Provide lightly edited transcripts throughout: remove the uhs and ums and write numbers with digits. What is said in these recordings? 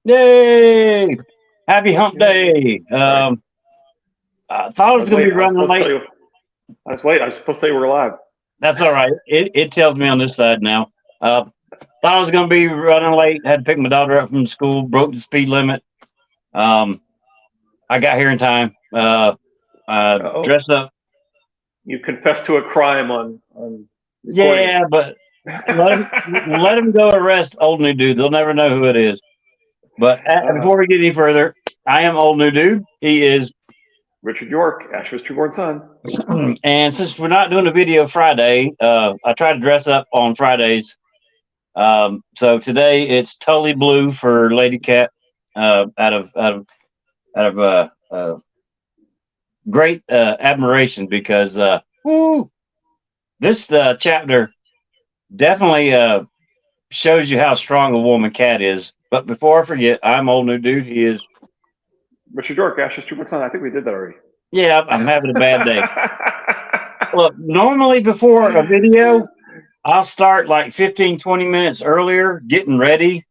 Yay! Happy hump day. Sorry, I thought I I was was going to late. be I was running supposed to late. tell you. I was late. I was supposed to tell you we're live. That's all right. It tells me on this side now. Thought I was going to be running late. Had to pick my daughter up from school. Broke the speed limit. Um, I got here in time. Oh, Dressed up. you confessed to a crime on recording. Yeah, but let him go arrest old new dude. They'll never know who it is. But uh, before we get any further, I am old new dude. He is. Richard York, Asher's trueborn son. And since we're not doing a video Friday, I try to dress up on Fridays. So today it's totally blue for Lady Cat. Out of great admiration because woo, this chapter definitely shows you how strong a woman Cat is. But before I forget, I'm old new dude. He is. Richard York, Asher's trueborn son. I think we did that already. Yeah, I'm having a bad day. Look, normally before a video, I'll start like 15, 20 minutes earlier, getting ready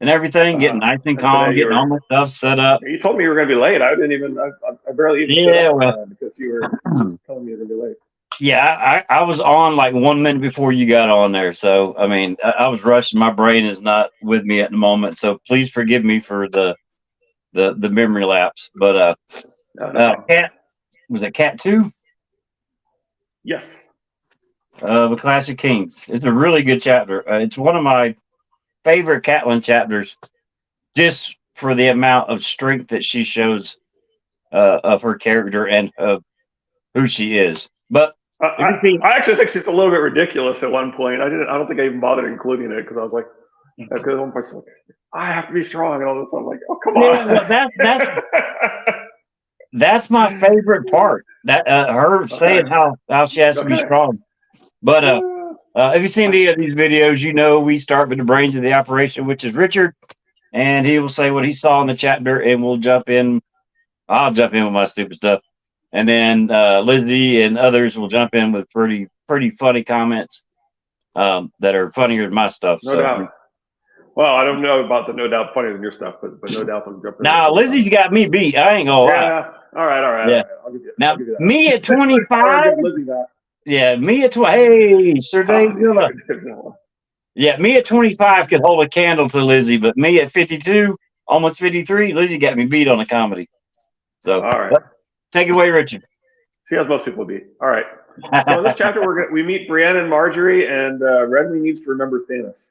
and everying, getting nice and and today calm, getting all my stuff set up. you told me you were going to be late. I didn't even. I barely even stood Yeah, up well, because you were telling me you were going to be late. yeah, I was on like 1 minute before you got on there. So, I mean, I was rushing. My brain is not with me at the moment. So please forgive me for the memory lapse. But No, no problem. Cat, was it Cat 2? Yes. The Clash of Kings. It's a really good chapter. It's one of my favorite Catelyn chapters just for the amount of strength that she shows of her character and of who she is. But I, if you I see, I actually think she's a little bit ridiculous at one point. I didn't. I don't think I even bothered including it because I was like, because at one point she's like, I have to be strong and all this. I'm like, oh come yeah, on. well, that's my favorite part. That her saying Okay. how she has to be Okay. strong. But if you've seen any of these videos, you know we start with the brains of the operation, which is Richard, and he will say what he saw in the chapter, and we'll jump in. I'll jump in with my stupid stuff, and then Lizzie and others will jump in with pretty funny comments that are funnier than my stuff. No So doubt. Well, I don't know about the no doubt funnier than your stuff, but no doubt I'm jumping in with now funny Lizzie's comments. got me beat. I ain't gonna lie. Yeah. All right. All right. All Yeah. right. I'll Now give you me at that. Or I'll 25. give Lizzie that. Yeah, me at 20. Hey, Sir Oh, Dave Villa. Yeah, me at 25 could hold a candle to Lizzie, but me at 52, almost 53, Lizzie got me beat on the comedy. So all right. take it away, Richard. See, as most people would be. All right. So in this chapter, we meet Brienne and Marjorie, and Renly needs to remember Stannis.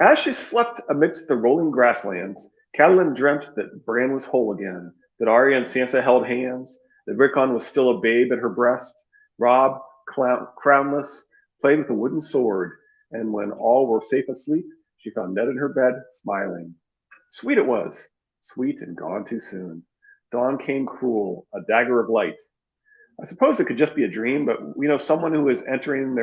As she slept amidst the rolling grasslands, Catelyn dreamt that Bran was whole again, that Arya and Sansa held hands, that Rickon was still a babe at her breast. Robb, crownless, played with a wooden sword, and when all were safe asleep, she found Ned in her bed, smiling. Sweet it was, sweet and gone too soon. Dawn came cruel, a dagger of light. I suppose it could just be a dream, but we know someone who is entering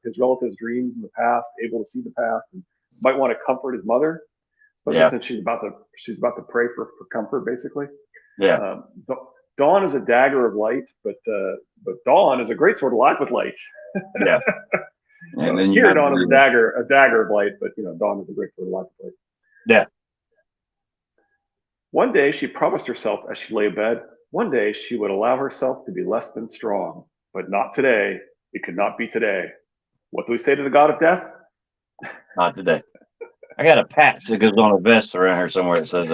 his relatives' dreams in the past, able to see the past, and might want to comfort his mother, especially Yeah, since she's about to pray for comfort, basically. yeah, Um, Dawn is a dagger of light, but Dawn is a great sword of light with light. yeah. And then you Here, have Dawn is the a dagger of light, but Dawn is a great sword of light with light. yeah, One day she promised herself as she lay abed, one day she would allow herself to be less than strong, but not today. It could not be today. What do we say to the god of death? not today. I got a patch that goes on a vest around here somewhere. It says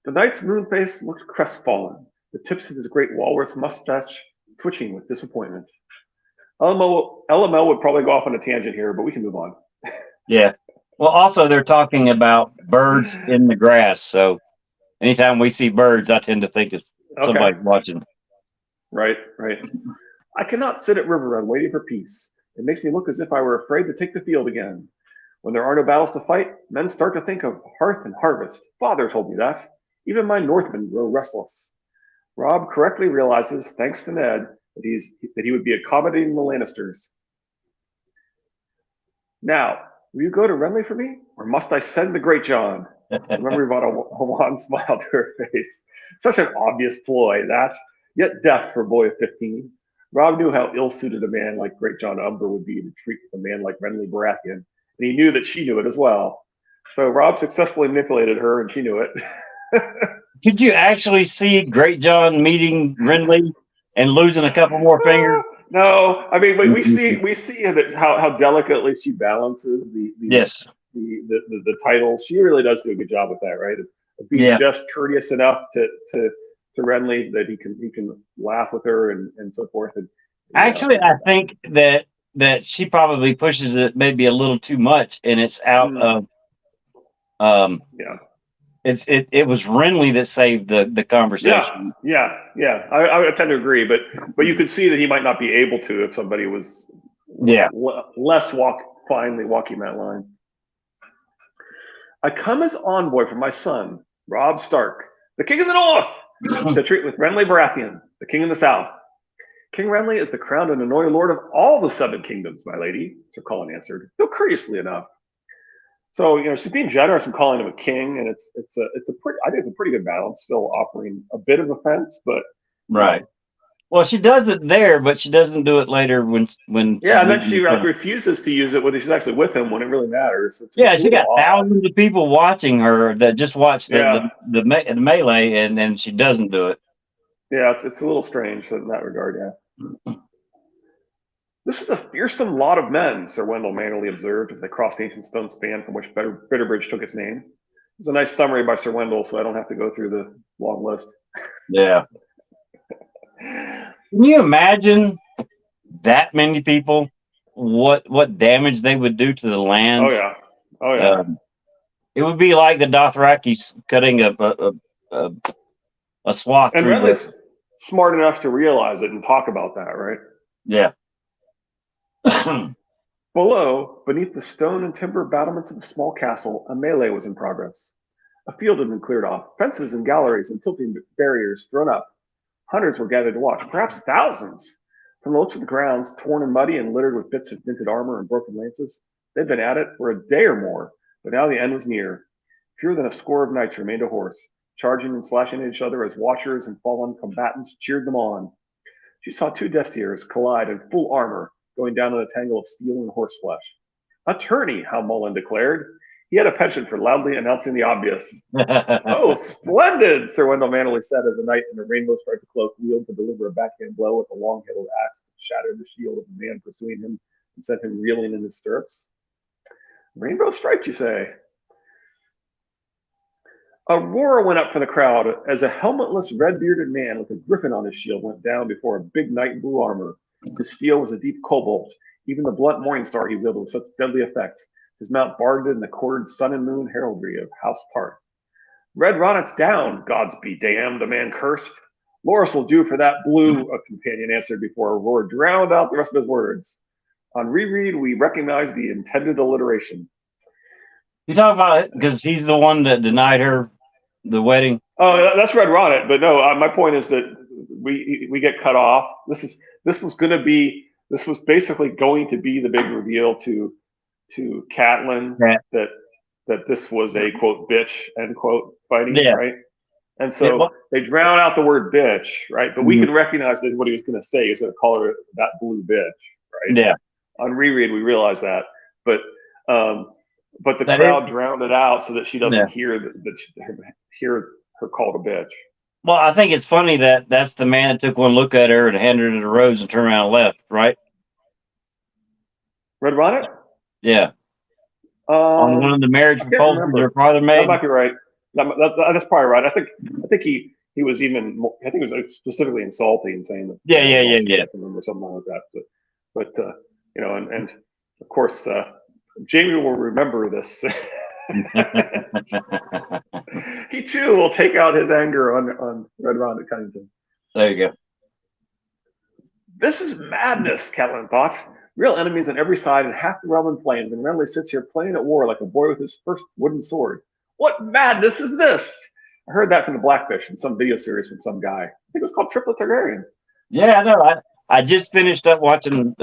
The knight's moon face looked crestfallen, the tips of his great walrus mustache twitching with disappointment. LML would probably go off on a tangent here, but we can move on. yeah. Well, also they're talking about birds in the grass. So anytime we see birds, I tend to think it's Okay, somebody watching. right, right. I cannot sit at Riverrun waiting for peace. It makes me look as if I were afraid to take the field again. When there are no battles to fight, men start to think of hearth and harvest. Father told me that. Even my Northmen grow restless. Robb correctly realizes, thanks to Ned, that he would be accommodating the Lannisters. Now, will you go to Renly for me, or must I send the Great John? The memory brought a wan smile to her face. Such an obvious ploy, that, yet deaf for a boy of 15. Robb knew how ill-suited a man like Great John Umber would be to treat with a man like Renly Baratheon, and he knew that she knew it as well. So Rob successfully manipulated her, and she knew it. Could you actually see Great John meeting Renly and losing a couple more fingers? No, I mean we see that how delicately she balances Yes. the titles. She really does do a good job with that, right? Of being just courteous enough to Renly that he can laugh with her and so forth. And actually, I think that she probably pushes it maybe a little too much, and it's out of yeah. It was Renly that saved the conversation. Yeah. I tend to agree, but you could see that he might not be able to if somebody was less finely walking that line. I come as envoy for my son, Robb Stark, the King of the North, to treat with Renly Baratheon, the King of the South. King Renly is the crowned and anointed lord of all the 7 kingdoms, my lady, Sir Colin answered, though courteously enough. So, she's being generous and calling him a king, and I think it's a pretty good balance, still offering a bit of offense, but right. Well, she does it there, but she doesn't do it later when. Yeah, and then she refuses to use it when she's actually with him when it really matters. She got thousands of people watching her that just watched the melee, and she doesn't do it. Yeah, it's a little strange in that regard. Yeah. This is a fearsome lot of men, Sir Wendell manually observed as they crossed the ancient stone span from which Bitterbridge took its name. It was a nice summary by Sir Wendell, so I don't have to go through the long list. Yeah. Can you imagine that many people? What damage they would do to the land? Oh yeah. It would be like the Dothrakis cutting a swath and through. And Renly's smart enough to realize it and talk about that, right? Yeah. Below, beneath the stone and timber battlements of a small castle, a melee was in progress. A field had been cleared off, fences and galleries and tilting barriers thrown up. Hundreds were gathered to watch, perhaps thousands. From the looks of the grounds, torn and muddy and littered with bits of dinted armor and broken lances, they'd been at it for a day or more, but now the end was near. Fewer than a score of knights remained a horse, charging and slashing at each other as watchers and fallen combatants cheered them on. She saw 2 destriers collide in full armor, going down in a tangle of steel and horseflesh. A tourney, Hal Mullen declared. He had a penchant for loudly announcing the obvious. Oh, splendid, Sir Wendell manfully said as a knight in a rainbow-striped cloak wheeled to deliver a backhand blow with a long-handled axe that shattered the shield of the man pursuing him and sent him reeling in his stirrups. Rainbow-striped, you say? A roar went up from the crowd as a helmetless, red-bearded man with a griffin on his shield went down before a big knight in blue armor. His steel was a deep cobalt. Even the blunt morning star he wielded with such deadly effect. His mount barded in the quartered sun and moon heraldry of House Tart. Red Ronnet's down, gods be damned, the man cursed. Loras will do for that blue, a companion answered before a roar drowned out the rest of his words. On reread, we recognize the intended alliteration. You talk about it because he's the one that denied her the wedding. Oh, that's Red Ronnet. But no, my point is that we get cut off. This was basically going to be the big reveal to Catelyn that this was a quote bitch end quote fighting, right? And so they drown out the word bitch, right? But we can recognize that what he was going to say is going to call her that blue bitch, right? Yeah. On reread, we realize that, but the crowd drowned it out so that she doesn't hear her called a bitch. Well, I think it's funny that that's the man that took one look at her and handed her the rose and turned around and left, right? Red Ronnet? Yeah. On one of the marriage proposals your father made. That might be right. That's probably right. I think he was even more, I think it was specifically insulting, saying that. Yeah. Or something like that. But and of course, Jamie will remember this. He too will take out his anger on Red Ronnet Cunnington. There you go. This is madness, Catelyn thought. Real enemies on every side and half the realm in flames, and Renly sits here playing at war like a boy with his first wooden sword. What madness is this? I heard that from the Blackfish in some video series from some guy. I think it was called Triplet Targaryen. Yeah, I know. I just finished up watching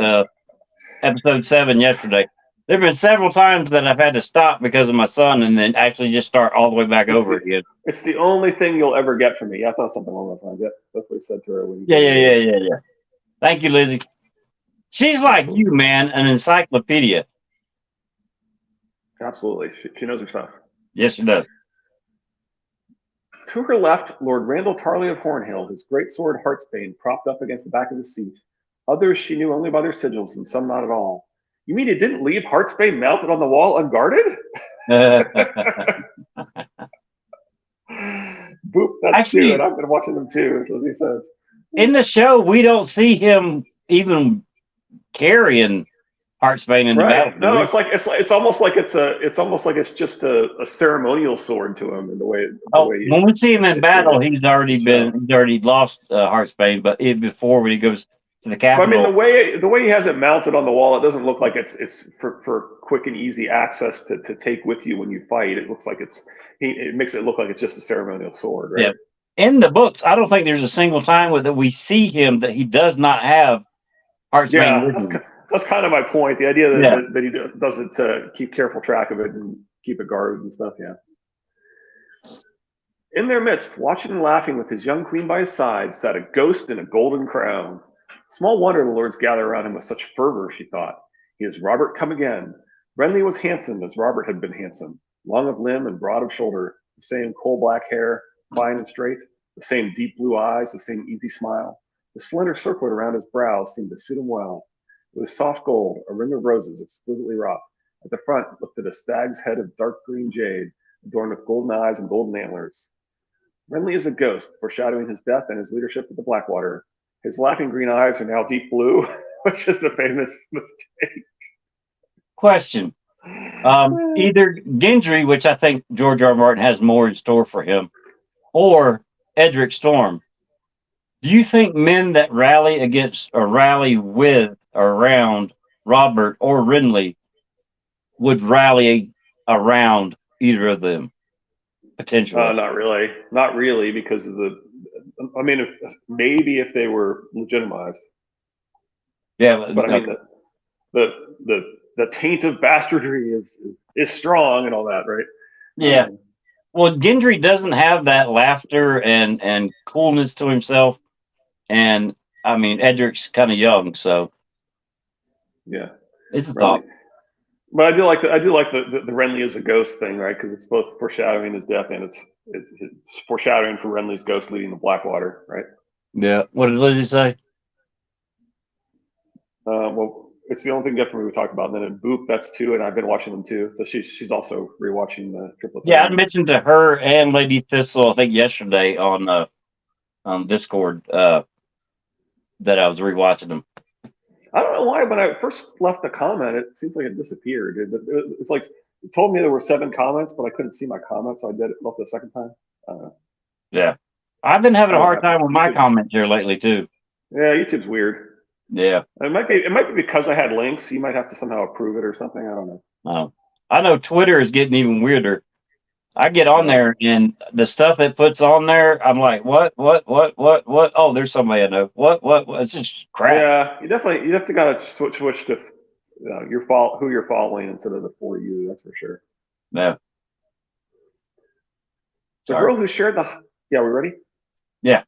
episode 7 yesterday. There have been several times that I've had to stop because of my son and then actually just start all the way back over again. It's the only thing you'll ever get from me. I thought something along those lines. Yeah, that's what he said to her. Yeah. Thank you, Lizzie. She's like you, man, an encyclopedia. Absolutely. She knows her stuff. Yes, she does. To her left, Lord Randall Tarley of Hornhill, his great sword Heartsbane propped up against the back of his seat. Others she knew only by their sigils, and some not at all. You mean it didn't leave Heartsbane mounted on the wall unguarded? Boop, that's two, and Actually, I've been watching them too, as he says. in the show, we don't see him even carrying Heartsbane into battle. Right. No, it's almost like it's just a ceremonial sword to him in the way When we see him in battle, he's already so. lost Heartsbane, but before when he goes to the But I mean, capital. the way he has it mounted on the wall, it doesn't look like it's for quick and easy access to take with you when you fight. It looks like it makes it look like it's just a ceremonial sword, right? Yeah. In the books, I don't think there's a single time that we see him that he does not have Heartsbane with him. That's kind of my point. The idea that, Yeah. that he doesn't keep careful track of it and keep it guarded and stuff. Yeah. In their midst, watching and laughing with his young queen by his side, sat a ghost in a golden crown. Small wonder the lords gather around him with such fervor, she thought. He is Robert come again. Renly was handsome as Robert had been handsome, long of limb and broad of shoulder, the same coal-black hair, fine and straight, the same deep blue eyes, the same easy smile. The slender circlet around his brows seemed to suit him well. It was soft gold, a ring of roses exquisitely wrought. At the front lifted a stag's head of dark green jade, adorned with golden eyes and golden antlers. Renly is a ghost, foreshadowing his death and his leadership at the Blackwater. His laughing green eyes are now deep blue, which is a famous mistake. Question. Either Gendry, which I think George R. R. Martin has more in store for him, or Edric Storm. Do you think men that rally against or rally with or around Robert or Renly would rally around either of them? Potentially. Not really, because of I mean, maybe if they were legitimized. Yeah, but I mean, the taint of bastardry is strong and all that, right? Yeah. Well, Gendry doesn't have that laughter and coolness to himself, and I mean, Edric's kind of young, so yeah, it's a thought. But I do like the Renly as a ghost thing, right? Because it's both foreshadowing his death and it's foreshadowing for Renly's ghost leading the Blackwater, right? Yeah. What did Lizzie say? Well, it's the only thing different we talked about. And then in Boop, that's two, and I've been watching them too. So she's also rewatching the Triplet. Yeah, I mentioned to her and Lady Thistle, I think yesterday on Discord that I was rewatching them. I don't know why. When I first left the comment, it seems like it disappeared. It's like it told me there were 7 comments, but I couldn't see my comments, so I did it left the second time. I don't know. Yeah, I've been having a hard time with my comments here lately too. Yeah, YouTube's weird. Yeah, it might be because I had links. You might have to somehow approve it or something. I don't know. Oh, I know Twitter is getting even weirder. I get on there and the stuff it puts on there, I'm like, what? Oh, there's somebody I know. What? It's just crap. Yeah, you have to gotta switch to who you're following instead of the for you. That's for sure. Yeah. The girl who shared we ready? Yeah.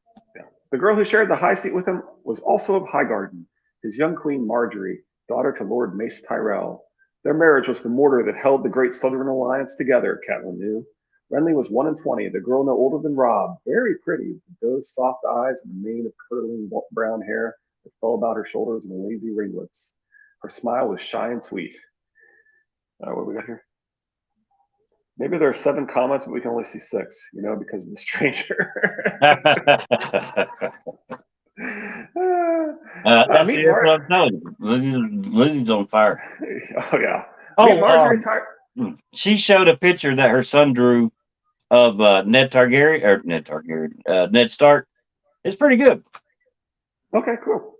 The girl who shared the high seat with him was also of Highgarden, his young queen Marjorie, daughter to Lord Mace Tyrell. Their marriage was the mortar that held the great Southern Alliance together, Catelyn knew. Renly was 21, the girl no older than Robb, very pretty, with those soft eyes and a mane of curling brown hair that fell about her shoulders in lazy ringlets. Her smile was shy and sweet. What do we got here? Maybe there are 7 comments, but we can only see 6, because of the stranger. That's what I'm telling you. Lizzie's on fire. Oh, yeah. Marjorie she showed a picture that her son drew of Ned Stark. It's pretty good. Okay, cool.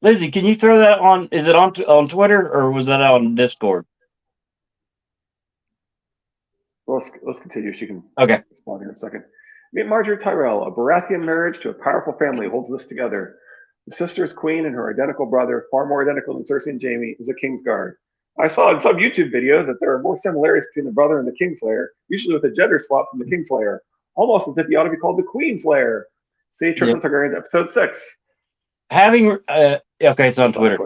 Lizzie, can you throw that on? Is it on Twitter or was that on Discord? Well, let's continue. She can respond here in a second. Meet Marjorie Tyrell. A Baratheon marriage to a powerful family holds this together. The sister is queen and her identical brother, far more identical than Cersei and Jaime, is a Kingsguard. I saw in some YouTube video that there are more similarities between the brother and the Kingslayer, usually with a gender swap from the Kingslayer, almost as if he ought to be called the Queenslayer. See Triplet Targaryens episode 6. Having it's on Twitter.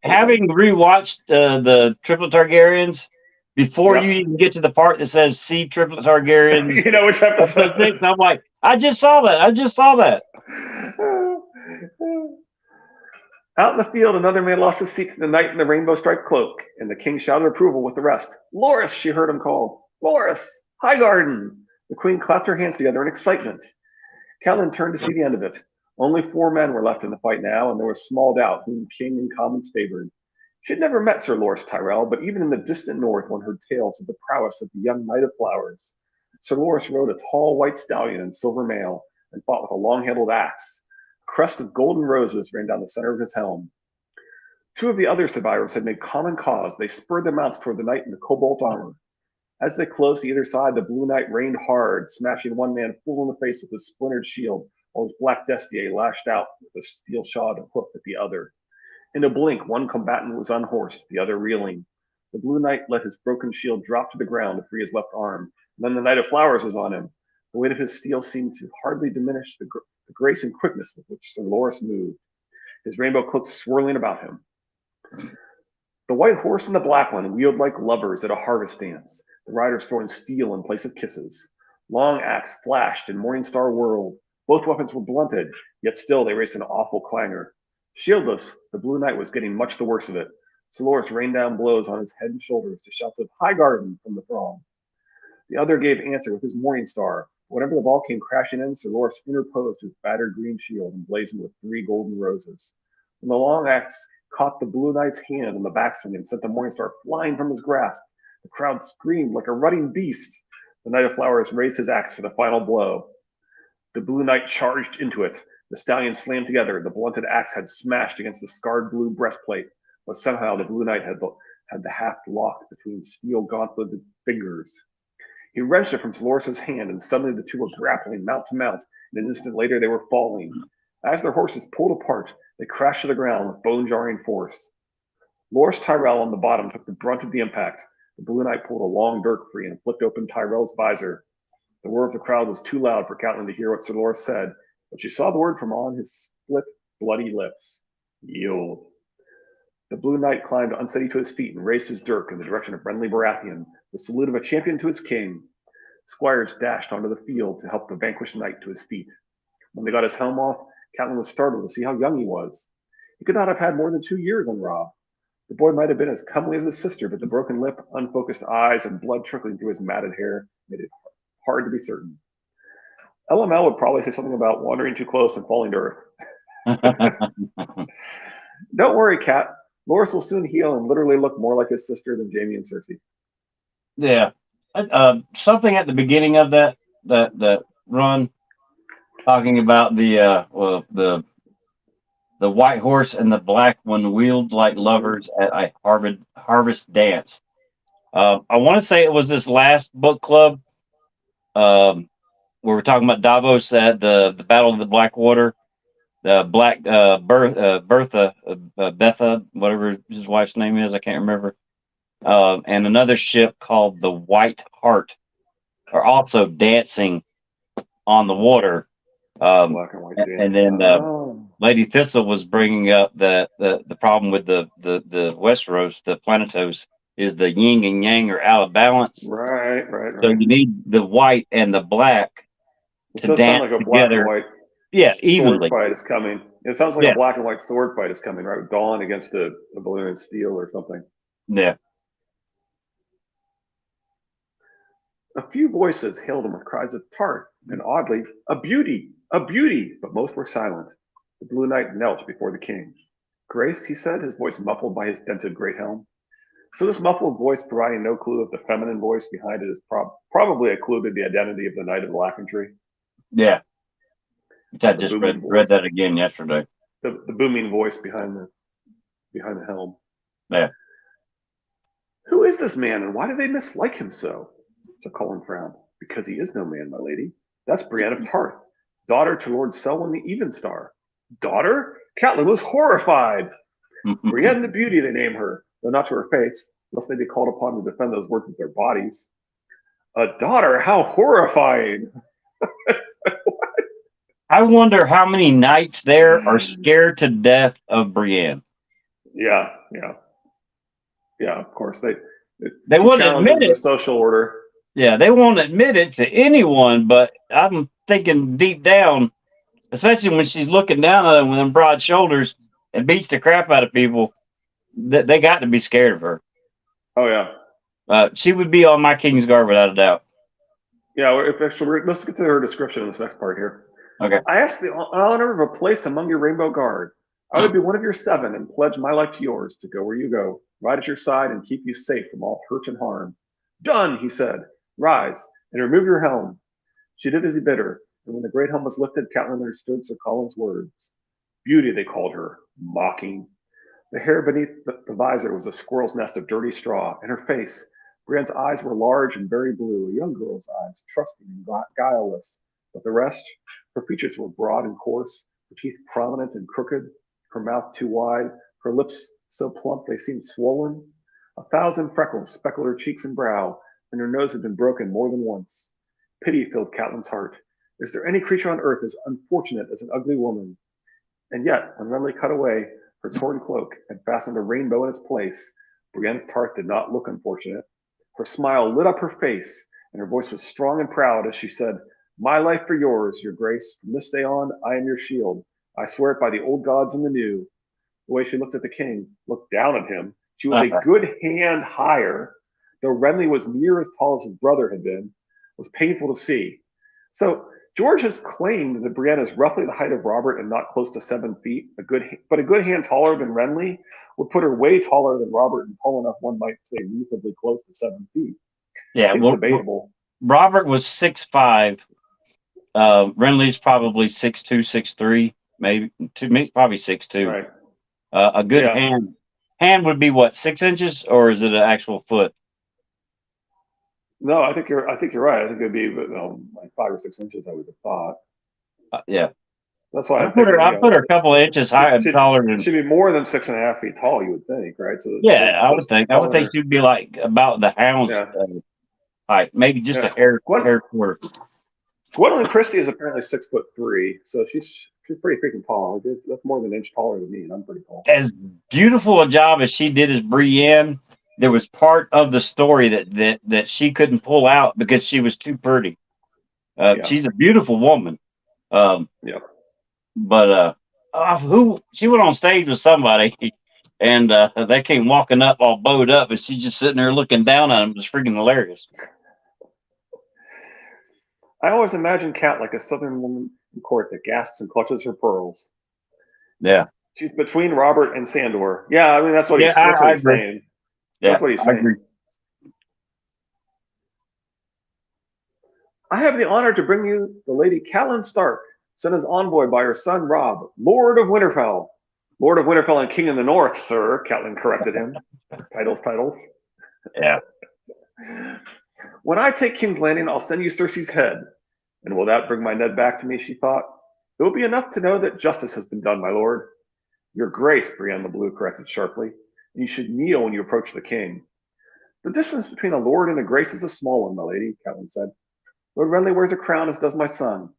Having rewatched the Triplet Targaryens, before Yep. you even get to the part that says "See Triplet Targaryens." You know which Episode episode? 6, I'm like, I just saw that. I just saw that. Out in the field, another man lost his seat to the knight in the rainbow-striped cloak, and the king shouted approval with the rest. Loris, she heard him call. Loris! Highgarden! The queen clapped her hands together in excitement. Catelyn turned to see the end of it. Only 4 men were left in the fight now, and there was small doubt whom king and commons favored. She had never met Sir Loris Tyrell, but even in the distant north one heard tales of the prowess of the young Knight of Flowers. Sir Loris rode a tall white stallion in silver mail and fought with a long-handled axe. A crest of golden roses ran down the center of his helm. 2 of the other survivors had made common cause. They spurred their mounts toward the knight in the cobalt armor. As they closed to either side, the blue knight rained hard, smashing one man full in the face with his splintered shield, while his black destier lashed out with a steel-shod hoof at the other. In a blink, one combatant was unhorsed, the other reeling. The blue knight let his broken shield drop to the ground to free his left arm. And then the Knight of Flowers was on him. The weight of his steel seemed to hardly diminish the grace and quickness with which Sir Loris moved, his rainbow cloak swirling about him. The white horse and the black one wheeled like lovers at a harvest dance, the riders throwing steel in place of kisses. Long axe flashed and Morningstar whirled. Both weapons were blunted, yet still they raised an awful clangor. Shieldless, the blue knight was getting much the worst of it. Sir Loris rained down blows on his head and shoulders to shouts of Highgarden from the throng. The other gave answer with his Morningstar. Whenever the ball came crashing in, Sir Loris interposed his battered green shield emblazoned with 3 golden roses. When the long axe caught the blue knight's hand on the backswing and sent the Morningstar flying from his grasp, the crowd screamed like a rutting beast. The Knight of Flowers raised his axe for the final blow. The blue knight charged into it. The stallions slammed together. The blunted axe had smashed against the scarred blue breastplate, but somehow the blue knight had the haft locked between steel gauntleted fingers. He wrenched it from Loris's hand, and suddenly the 2 were grappling mount to mount, and an instant later they were falling. As their horses pulled apart, they crashed to the ground with bone-jarring force. Loris Tyrell on the bottom took the brunt of the impact. The blue knight pulled a long dirk free and flicked open Tyrell's visor. The roar of the crowd was too loud for Catelyn to hear what Sir Loris said, but she saw the word from on his split, bloody lips. Yield. The blue knight climbed unsteady to his feet and raised his dirk in the direction of friendly Baratheon, the salute of a champion to his king. Squires dashed onto the field to help the vanquished knight to his feet. When they got his helm off, Catelyn was startled to see how young he was. He could not have had more than 2 years on Robb. The boy might have been as comely as his sister, but the broken lip, unfocused eyes, and blood trickling through his matted hair made it hard to be certain. LML would probably say something about wandering too close and falling to earth. Don't worry, Cat. Loris will soon heal and literally look more like his sister than Jaime and Cersei. Yeah. Something at the beginning of that run, talking about the white horse and the black one wheeled like lovers at a harvest dance. I want to say it was this last book club where we're talking about Davos at the Battle of the Blackwater. The Black Bertha, Betha, whatever his wife's name is, I can't remember. And another ship called the White Hart are also dancing on the water. Black and white And then Lady Thistle was bringing up the problem with the Westeros, the Planetos, is the yin and yang are out of balance. Right. So you need the white and the black to does dance sound like a together. black and white Evenly. sword fight is coming. It sounds like a black and white sword fight is coming, right? Dawn against a balloon and steel or something. Yeah. A few voices hailed him with cries of "Tart," and oddly, "A beauty! A beauty!" But most were silent. The blue knight knelt before the king. "Grace," he said, his voice muffled by his dented great helm. So this muffled voice, providing no clue of the feminine voice behind it, is probably a clue to the identity of the Knight of the Laughing Tree. Yeah. I just read that again yesterday. The booming voice behind the helm. Yeah. "Who is this man, and why do they mislike him so?" Sir Colin frowned. "Because he is no man, my lady. That's Brienne of Tarth, daughter to Lord Selwyn the Evenstar." "Daughter?" Catelyn was horrified. Brienne the Beauty, they name her, though not to her face, lest they be called upon to defend those words with their bodies. "A daughter? How horrifying!" I wonder how many knights there are scared to death of Brienne. Yeah, of course. They She wouldn't admit challenges the it. social order. Yeah, they won't admit it to anyone, but I'm thinking deep down, especially when she's looking down at them with them broad shoulders and beats the crap out of people, that they got to be scared of her. Oh yeah, She would be on my King's Guard without a doubt. yeah. If actually, let's get to her description in this next part here. Okay. I ask the honor of a place among your rainbow guard. I would be one of your 7 and pledge my life to yours to go where you go, ride at your side and keep you safe from all hurt and harm. Done, he said. Rise and remove your helm. She did as he bid her, and when the great helm was lifted, Catelyn understood Sir Colin's words. Beauty, they called her, mocking. The hair beneath the visor was a squirrel's nest of dirty straw, and her face, Brienne's eyes were large and very blue, a young girl's eyes, trusting and guileless. But the rest, her features were broad and coarse, her teeth prominent and crooked, her mouth too wide, her lips so plump they seemed swollen. 1,000 freckles speckled her cheeks and brow, and her nose had been broken more than once. Pity filled Catelyn's heart. Is there any creature on earth as unfortunate as an ugly woman? And yet, when Renly cut away her torn cloak and fastened a rainbow in its place, Brienne Tarth did not look unfortunate. Her smile lit up her face, and her voice was strong and proud as she said, My life for yours, your grace. From this day on, I am your shield. I swear it by the old gods and the new. The way she looked at the king, looked down at him, she was a good hand higher, though Renly was near as tall as his brother had been, was painful to see. So George has claimed that Brienne is roughly the height of Robert and not close to 7 feet. But a good hand taller than Renly would put her way taller than Robert and tall enough one might say reasonably close to 7 feet. Yeah, Seems debatable. Robert was 6'5". Renly's probably 6'2", 6'3", maybe probably 6'2". Right. A good Yeah. hand would be what, 6 inches, or is it an actual foot? No, I think you're right. I think it'd be like 5 or 6 inches. I would have thought. Yeah. That's why I I'm thinking. put her a couple of inches higher, taller than. She'd be more than 6.5 feet tall. You would think, right? So Yeah, I would think. I would think she'd be like about the hound's Yeah. height, maybe just Yeah. a hair shorter. Gwendolyn Christie is apparently 6'3", so she's pretty freaking tall. That's more than an inch taller than me, and I'm pretty tall. As beautiful a job as she did as Brienne, there was part of the story that she couldn't pull out because she was too pretty. She's a beautiful woman. Yeah. But who she went on stage with somebody, and they came walking up all bowed up, and she's just sitting there looking down at him. It was freaking hilarious. I always imagine Cat like a southern woman in court that gasps and clutches her pearls. Yeah. She's between Robert and Sandor. Yeah, I mean that's what he's saying. Yeah, that's what he's saying. Agree. I have the honor to bring you the Lady Catelyn Stark, sent as envoy by her son Robb, Lord of Winterfell. Lord of Winterfell and King in the North, sir, Catelyn corrected him. Titles. Yeah. When I take King's Landing, I'll send you Cersei's head. And will that bring my Ned back to me, she thought. It will be enough to know that justice has been done, my lord. Your grace, Brienne the Blue corrected sharply, and you should kneel when you approach the king. The distance between a lord and a grace is a small one, my lady, Catelyn said. Lord Renly wears a crown, as does my son.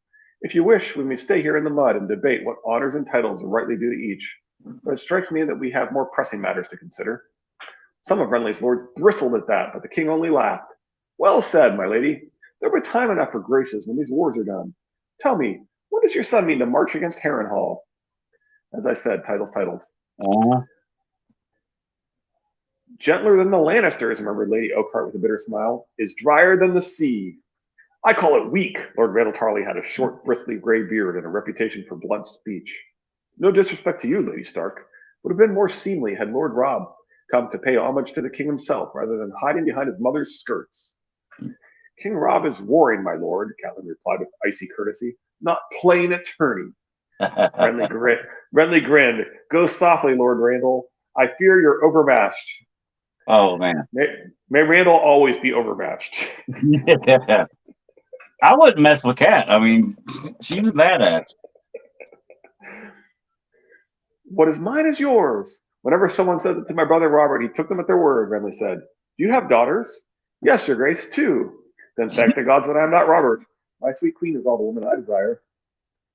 If you wish, we may stay here in the mud and debate what honors and titles are rightly due to each. But it strikes me that we have more pressing matters to consider. Some of Renly's lords bristled at that, but the king only laughed. Well said, my lady. There will be time enough for graces when these wars are done. Tell me, when does your son mean to march against Harrenhal? As I said, titles. Uh-huh. Gentler than the Lannisters, murmured Lady Oakheart with a bitter smile, is drier than the sea. I call it weak. Lord Randall Tarley had a short, bristly gray beard and a reputation for blunt speech. No disrespect to you, Lady Stark. Would have been more seemly had Lord Robb come to pay homage to the king himself rather than hiding behind his mother's skirts. King Robb is warring, my lord, Catelyn replied with icy courtesy, not playing attorney. Renly grinned. Go softly, Lord Randall. I fear you're overmatched. Oh, man. May Randall always be overmatched. Yeah. I wouldn't mess with Cat. I mean, she's a badass. What is mine is yours. Whenever someone said that to my brother Robert, he took them at their word, Renly said. Do you have daughters? Yes, your grace, 2. Then thank the gods that I am not Robert. My sweet queen is all the woman I desire.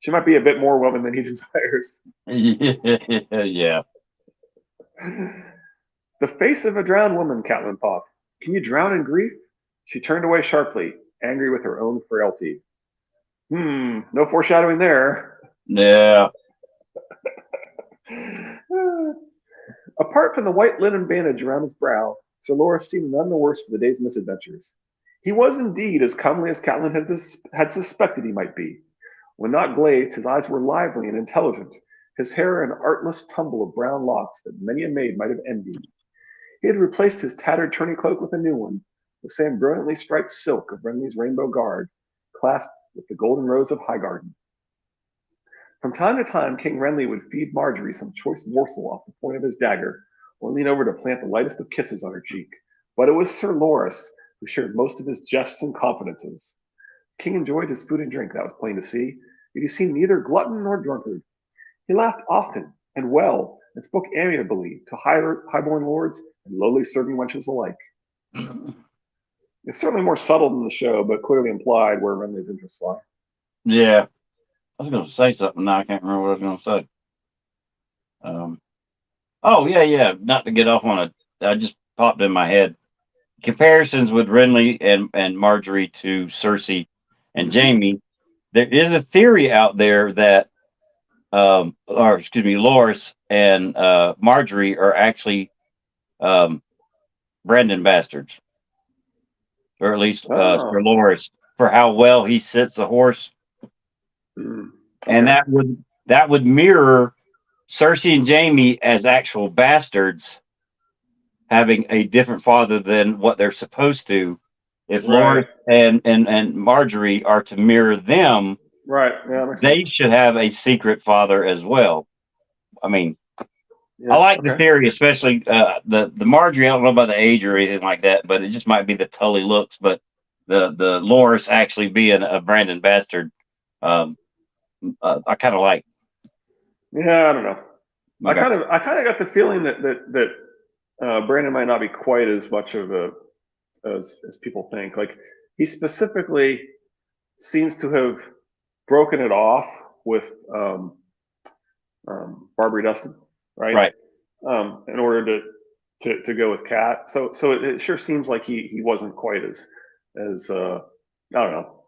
She might be a bit more woman than he desires. Yeah. The face of a drowned woman, Catelyn thought. Can you drown in grief? She turned away sharply, angry with her own frailty. No foreshadowing there. Yeah. Apart from the white linen bandage around his brow, Sir Loris seemed none the worse for the day's misadventures. He was indeed as comely as Catelyn had suspected he might be. When not glazed, his eyes were lively and intelligent, his hair an artless tumble of brown locks that many a maid might have envied. He had replaced his tattered tourney cloak with a new one, the same brilliantly striped silk of Renly's rainbow guard, clasped with the golden rose of Highgarden. From time to time, King Renly would feed Marjorie some choice morsel off the point of his dagger, or lean over to plant the lightest of kisses on her cheek. But it was Sir Loris who shared most of his jests and confidences. The king enjoyed his food and drink, that was plain to see, yet he seemed neither glutton nor drunkard. He laughed often and well, and spoke amiably to highborn lords and lowly serving wenches alike. It's certainly more subtle than the show, but clearly implied where Renly's interests lie. Yeah. I was going to say something now. I can't remember what I was going to say. Oh, yeah. Not to get off on it. I just popped in my head. Comparisons with Renly and Marjorie to Cersei and Jamie. There is a theory out there that, Loras and Marjorie are actually Brandon bastards, or at least Sir Loras, for how well he sits a horse. Okay. And that would mirror Cersei and Jamie as actual bastards having a different father than what they're supposed to. If Right. Loras and Marjorie are to mirror them, Right. Yeah, they should have a secret father as well. I mean, yeah, I like the theory, especially the Marjorie. I don't know about the age or anything like that, but it just might be the Tully looks. But the Loras actually being a Brandon bastard, I kind of like. Yeah, I don't know. Okay. I kind of got the feeling that Brandon might not be quite as much of as people think. Like he specifically seems to have broken it off with Barbary Dustin, right? Right. In order to go with Cat. So it sure seems like he wasn't quite as I don't know.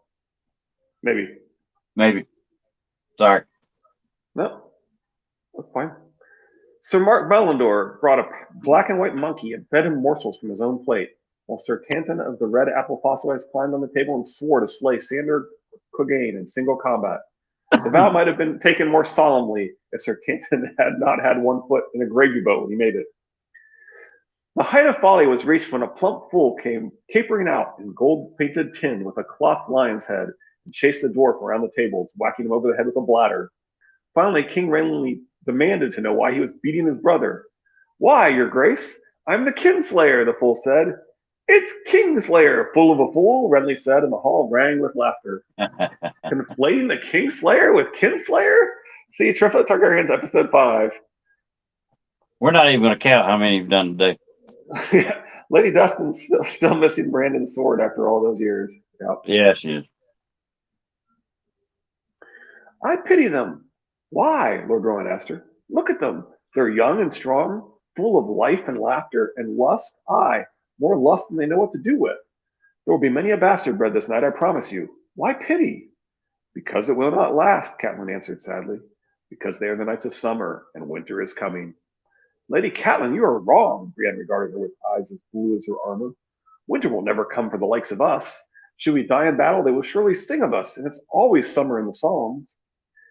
Maybe. Sorry. No, that's fine. Sir Mark Bellendor brought a black and white monkey and fed him morsels from his own plate, while Sir Tanton of the Red Apple Fossilize climbed on the table and swore to slay Sandor Clegane in single combat. The vow might have been taken more solemnly if Sir Tanton had not had one foot in a gravy boat when he made it. The height of folly was reached when a plump fool came capering out in gold-painted tin with a cloth lion's head and chased the dwarf around the tables, whacking him over the head with a bladder. Finally, King Renly demanded to know why he was beating his brother. "Why, your grace, I'm the kinslayer," the fool said. "It's Kingslayer, fool of a fool," Renly said, and the hall rang with laughter. Conflating the Kingslayer with Kinslayer? See Triplet Targaryen's episode 5. We're not even going to count how many you've done today. Yeah, Lady Dustin's still missing Brandon's sword after all those years. Yep. Yeah, she is. "I pity them." "Why?" Lord Rowan asked her. "Look at them. They're young and strong, full of life and laughter and lust. Aye, more lust than they know what to do with. There will be many a bastard bred this night, I promise you. Why pity?" "Because it will not last," Catelyn answered sadly. "Because they are the nights of summer, and winter is coming." "Lady Catelyn, you are wrong." Brienne regarded her with eyes as blue as her armor. "Winter will never come for the likes of us. Should we die in battle, they will surely sing of us, and it's always summer in the songs.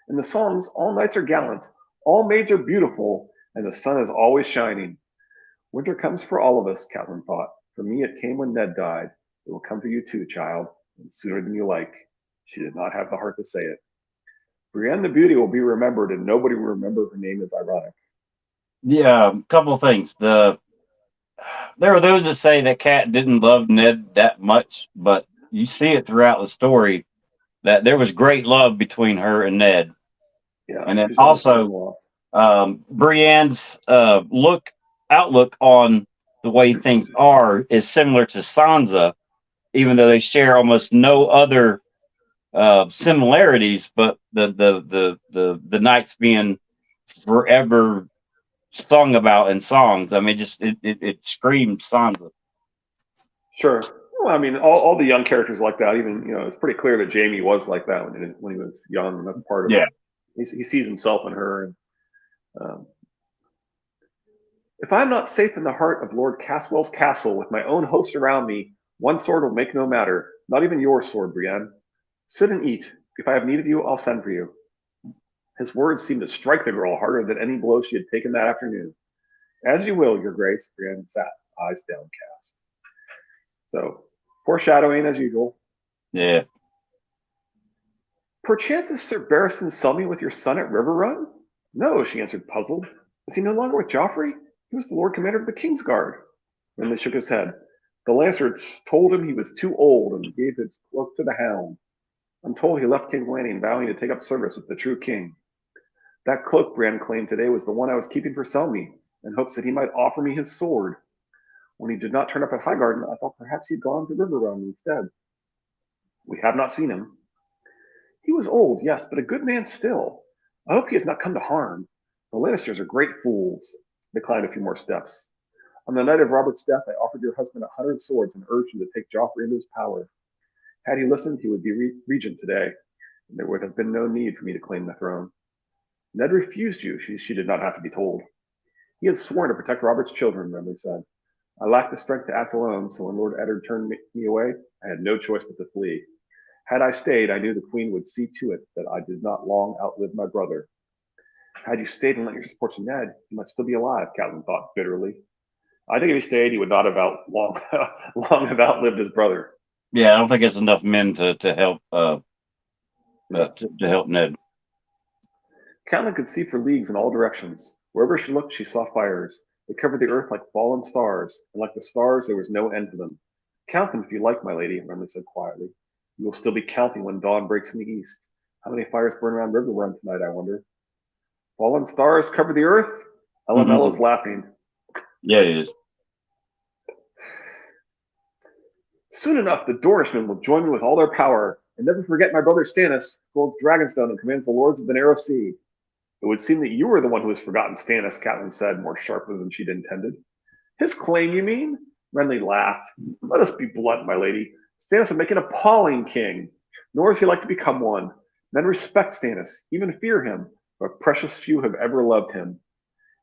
In the songs, all knights are gallant, all maids are beautiful, and the sun is always shining. Winter comes for all of us," Catelyn thought. "For me it came when Ned died. It will come for you too, child, and sooner than you like." She did not have the heart to say it. Brienne the Beauty will be remembered, and nobody will remember her name as ironic. Yeah, a couple of things. There are those that say that Cat didn't love Ned that much, but you see it throughout the story that there was great love between her and Ned. Yeah, and then also Brienne's outlook on the way things are is similar to Sansa, even though they share almost no other similarities, but the knights being forever sung about in songs. I mean, it screams Sansa. Sure. Well, I mean, all the young characters like that. Even it's pretty clear that Jamie was like that when he was young, and that's part of. Yeah. He sees himself in her. And um, if I am not safe in the heart of Lord Caswell's castle with my own host around me, one sword will make no matter. Not even your sword, Brienne. Sit and eat. If I have need of you, I'll send for you. His words seemed to strike the girl harder than any blow she had taken that afternoon. As you will, Your Grace. Brienne sat, eyes downcast. So, foreshadowing as usual. Yeah. Perchance is Sir Barristan Selmy with your son at River Run? No, she answered, puzzled. Is he no longer with Joffrey? He was the Lord Commander of the King's Guard. Renly shook his head. The Lancers told him he was too old and gave his cloak to the hound. I'm told he left King's Landing vowing to take up service with the true king. That cloak Bran claimed today was the one I was keeping for Selmy, in hopes that he might offer me his sword. When he did not turn up at Highgarden, I thought perhaps he'd gone to River Run instead. We have not seen him. He was old, yes, but a good man still. I hope he has not come to harm. The Lannisters are great fools. They climbed a few more steps. On the night of Robert's death, I offered your husband 100 swords and urged him to take Joffrey into his power. Had he listened, he would be regent today, and there would have been no need for me to claim the throne. Ned refused you, she did not have to be told. He had sworn to protect Robert's children, Renly said. I lacked the strength to act alone, so when Lord Eddard turned me away, I had no choice but to flee. Had I stayed, I knew the Queen would see to it that I did not long outlive my brother. Had you stayed and lent your support to Ned, he might still be alive, Catelyn thought bitterly. I think if he stayed, he would not have long have outlived his brother. Yeah, I don't think it's enough men to help to help Ned. Catelyn could see for leagues in all directions. Wherever she looked, she saw fires. They covered the earth like fallen stars, and like the stars, there was no end to them. Count them if you like, my lady, Renly said quietly. You will still be counting when dawn breaks in the east. How many fires burn around River Run tonight, I wonder? Fallen stars cover the earth? LML is laughing. Yeah, it is. Soon enough, the Dornishmen will join me with all their power, and never forget my brother Stannis, who holds Dragonstone and commands the lords of the Narrow Sea. It would seem that you were the one who has forgotten Stannis, Catelyn said, more sharply than she'd intended. His claim, you mean? Renly laughed. Let us be blunt, my lady. Stannis would make an appalling king, nor is he like to become one. Men respect Stannis, even fear him, but precious few have ever loved him.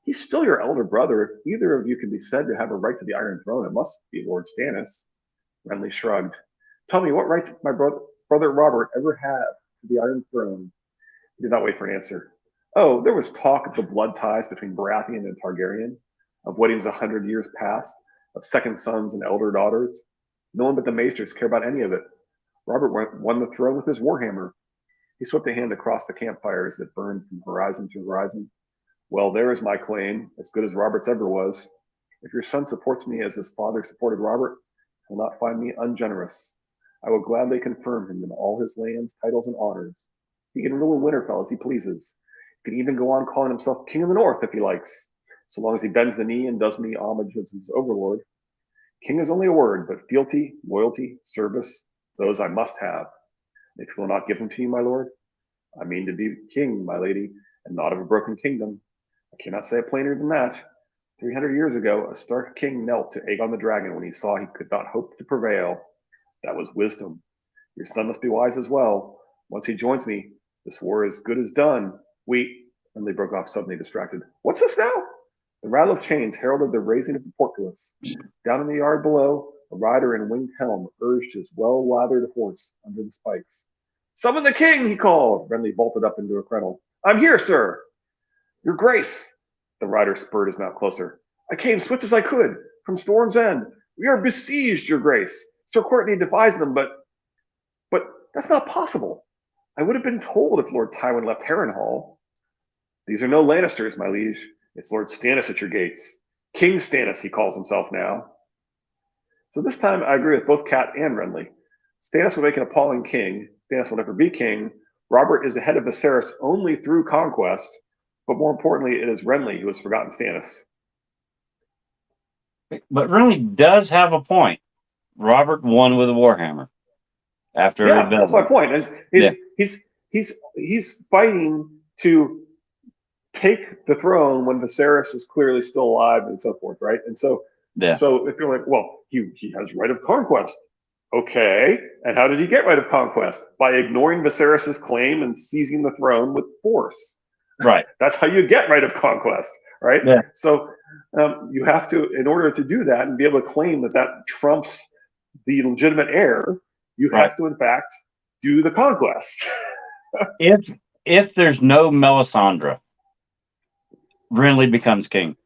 He's still your elder brother. If either of you can be said to have a right to the Iron Throne, it must be Lord Stannis. Renly shrugged. Tell me, what right did my brother Robert ever have to the Iron Throne? He did not wait for an answer. Oh, there was talk of the blood ties between Baratheon and Targaryen, of weddings 100 years past, of second sons and elder daughters. No one but the maesters care about any of it. Robert won the throne with his warhammer. He swept a hand across the campfires that burned from horizon to horizon. Well, there is my claim, as good as Robert's ever was. If your son supports me as his father supported Robert, he will not find me ungenerous. I will gladly confirm him in all his lands, titles, and honors. He can rule in Winterfell as he pleases. He can even go on calling himself King of the North if he likes, so long as he bends the knee and does me homage as his overlord. King is only a word, but fealty, loyalty, service, those I must have. If you will not give them to you, my lord, I mean to be king, my lady, and not of a broken kingdom. I cannot say it plainer than that. 300 years ago, a Stark king knelt to Aegon the Dragon when he saw he could not hope to prevail. That was wisdom. Your son must be wise as well. Once he joins me, this war is good as done. Wait, and they broke off suddenly, distracted. What's this now? The rattle of chains heralded the raising of the portcullis. Down in the yard below, a rider in winged helm urged his well-lathered horse under the spikes. Summon the king, he called. Renly bolted up into a cradle. I'm here, sir. Your grace. The rider spurred his mount closer. I came swift as I could, from Storm's End. We are besieged, your grace. Sir Courtney defies them, but that's not possible. I would have been told if Lord Tywin left Harrenhal. These are no Lannisters, my liege. It's Lord Stannis at your gates. King Stannis, he calls himself now. So this time I agree with both Cat and Renly. Stannis will make an appalling king. Stannis will never be king. Robert is the head of Viserys only through conquest. But more importantly, it is Renly who has forgotten Stannis. But Renly does have a point. Robert won with a warhammer after a rebellion. That's my point. He's fighting to take the throne when Viserys is clearly still alive and so forth, right? And so Yeah. So if you're like, well, he has right of conquest. Okay, and how did he get right of conquest? By ignoring Viserys's claim and seizing the throne with force. Right. That's how you get right of conquest, right? Yeah. So you have to, in order to do that and be able to claim that that trumps the legitimate heir, you Right. have to, in fact, do the conquest. If there's no Melisandre, Renly becomes king.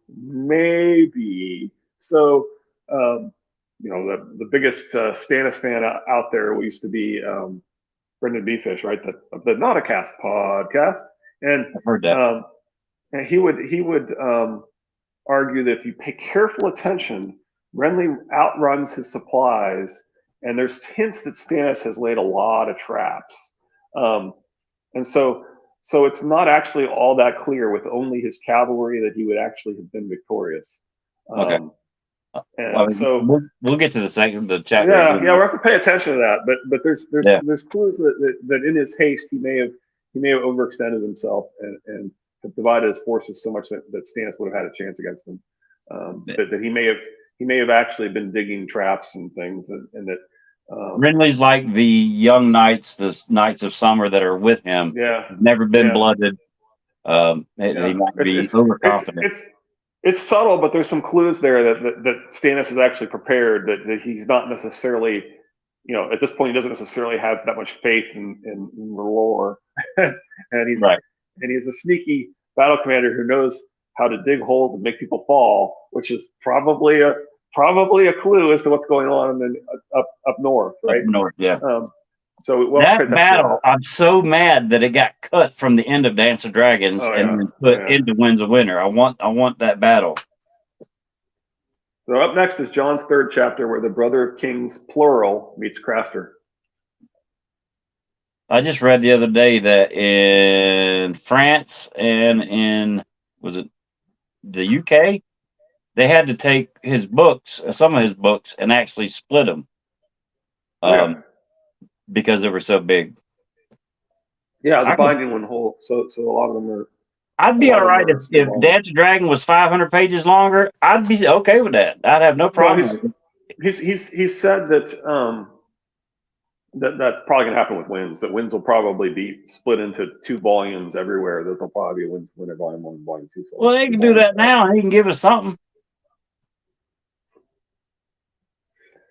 Maybe. So, the biggest Stannis fan out there used to be Brendan Beefish, right? The Not a Cast podcast, and I've heard that. and he would argue that if you pay careful attention, Renly outruns his supplies, and there's hints that Stannis has laid a lot of traps, and so it's not actually all that clear with only his cavalry that he would actually have been victorious. Okay. And so we'll get to the chapter. Yeah, we have to pay attention to that. But there's clues that in his haste he may have overextended himself and have divided his forces so much that Stannis would have had a chance against him. That he may have actually been digging traps and things, and that Renly's like the young knights, the knights of summer that are with him. Yeah, Never been blooded. He might be overconfident. It's subtle, but there's some clues there that Stannis is actually prepared. That he's not necessarily, at this point, he doesn't necessarily have that much faith in R'hllor, and he's a sneaky battle commander who knows how to dig holes and make people fall, which is probably a clue as to what's going on up north, right? Up north, yeah. So that battle, I'm so mad that it got cut from the end of Dance of Dragons and put into Winds of Winter. I want that battle. So up next is Jon's third chapter, where the brother of kings, plural, meets Craster. I just read the other day that in France and in the UK, they had to take his books, some of his books, and actually split them. Because they were so big. Yeah, the binding one whole. So a lot of them are. I'd be all right if Dance of Dragon was 500 pages longer. I'd be okay with that. I'd have no problem. He's said that that's probably gonna happen with Winds. That Winds will probably be split into 2 volumes everywhere. That there'll probably be a Winds Winter Volume 1 and Volume 2. Well, they can do that now. He can give us something.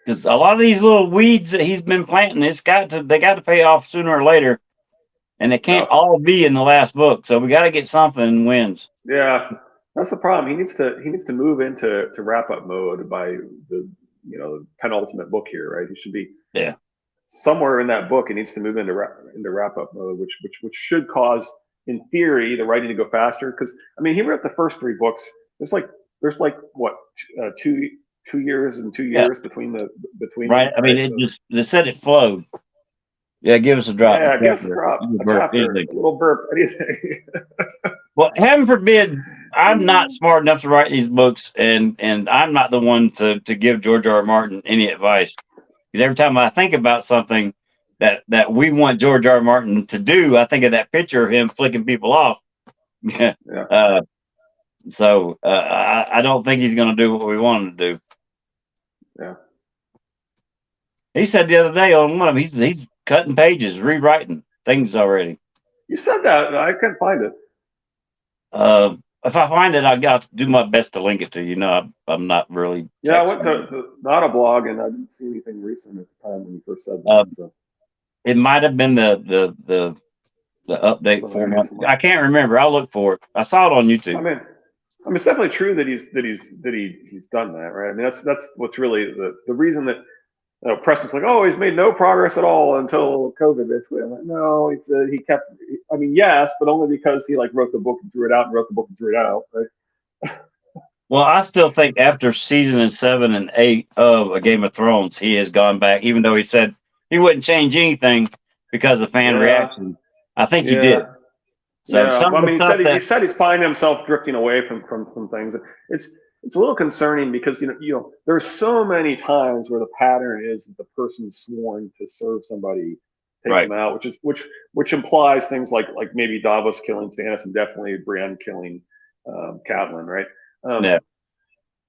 Because a lot of these little weeds that he's been planting, they got to pay off sooner or later, and they can't all be in the last book. So we got to get something in Winds. Yeah, that's the problem. He needs to move into wrap up mode by the penultimate book here, right? He should be somewhere in that book. He needs to move into wrap up mode, which should cause, in theory, the writing to go faster. Because he wrote the first 3 books. There's like what 2 years and 2 years between right. They said it flowed. Yeah, give us a drop. Yeah, give us a drop. A little burp. Anything. Well, heaven forbid, I'm not smart enough to write these books, and I'm not the one to give George R. R. Martin any advice. Because every time I think about something that we want George R. R. Martin to do, I think of that picture of him flicking people off. So I don't think he's going to do what we want him to do. Yeah. He said the other day on one of them, he's cutting pages, rewriting things already. You said that. I couldn't find it. If I find it, I got to do my best to link it to you. I'm not really. Yeah, I went to not a blog, and I didn't see anything recent at the time when you first said that. So. It might have been the update format. I can't remember. I'll look for it. I saw it on YouTube. It's definitely true that he's done that, right? That's what's really the reason that Preston's like, oh, he's made no progress at all until COVID. Basically, I'm like, no, he kept. Yes, but only because he wrote the book and threw it out, and wrote the book and threw it out, right? Well, I still think after season 7 and 8 of A Game of Thrones, he has gone back, even though he said he wouldn't change anything because of fan reaction. I think he did. So he said he's finding himself drifting away from things. It's a little concerning because there's so many times where the pattern is that the person sworn to serve somebody takes them out, which implies things like maybe Davos killing Stannis and definitely Brienne killing Catelyn, right?